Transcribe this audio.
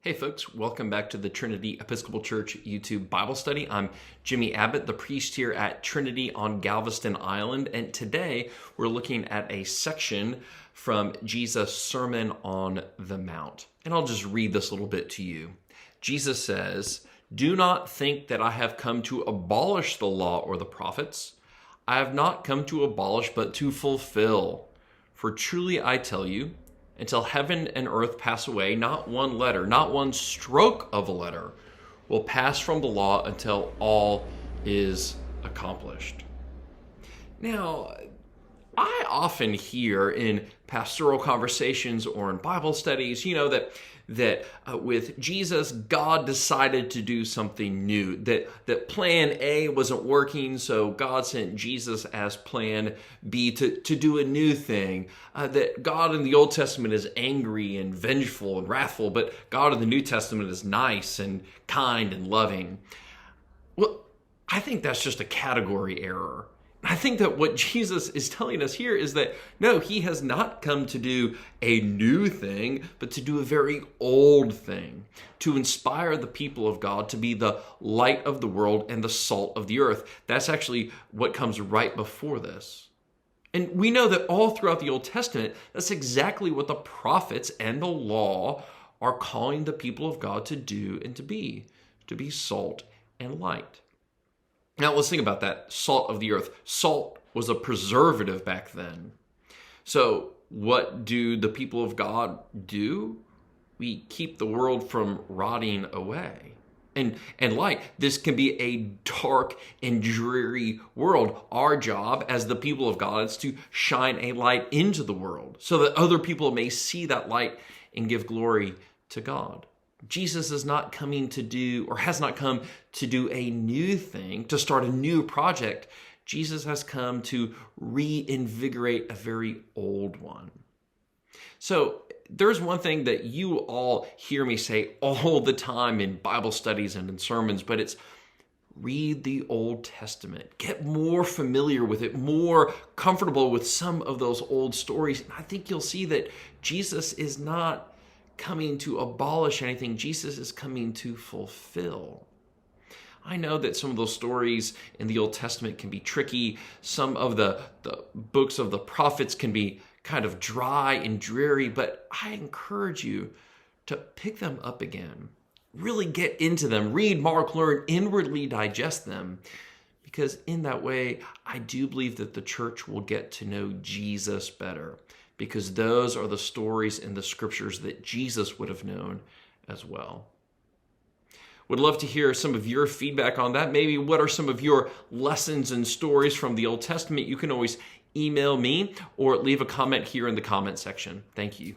Hey folks, welcome back to the Trinity Episcopal Church YouTube Bible study. I'm Jimmy Abbott, the priest here at Trinity on Galveston Island, and today we're looking at a section from Jesus' Sermon on the Mount. And I'll just read this little bit to you. Jesus says, "Do not think that I have come to abolish the law or the prophets. I have not come to abolish, but to fulfill. For truly I tell you, until heaven and earth pass away, not one letter, not one stroke of a letter will pass from the law until all is accomplished." Now, I often hear in pastoral conversations or in Bible studies, that with Jesus, God decided to do something new, that plan A wasn't working, so God sent Jesus as plan B to do a new thing, that God in the Old Testament is angry and vengeful and wrathful, but God in the New Testament is nice and kind and loving. Well, I think that's just a category error. I think that what Jesus is telling us here is that, no, he has not come to do a new thing, but to do a very old thing, to inspire the people of God to be the light of the world and the salt of the earth. That's actually what comes right before this. And we know that all throughout the Old Testament, that's exactly what the prophets and the law are calling the people of God to do and to be salt and light. Now, let's think about that, salt of the earth. Salt was a preservative back then. So what do the people of God do? We keep the world from rotting away. And light, this can be a dark and dreary world. Our job as the people of God is to shine a light into the world so that other people may see that light and give glory to God. Jesus is not coming to do, or has not come to do a new thing, to start a new project. Jesus has come to reinvigorate a very old one. So there's one thing that you all hear me say all the time in Bible studies and in sermons, but it's read the Old Testament. Get more familiar with it, more comfortable with some of those old stories. And I think you'll see that Jesus is not coming to abolish anything. Jesus is coming to fulfill. I know that some of those stories in the Old Testament can be tricky. Some of the books of the prophets can be kind of dry and dreary, but I encourage you to pick them up again. Really get into them. Read, mark, learn, inwardly digest them. Because in that way, I do believe that the church will get to know Jesus better, because those are the stories in the scriptures that Jesus would have known as well. Would love to hear some of your feedback on that. Maybe what are some of your lessons and stories from the Old Testament? You can always email me or leave a comment here in the comment section. Thank you.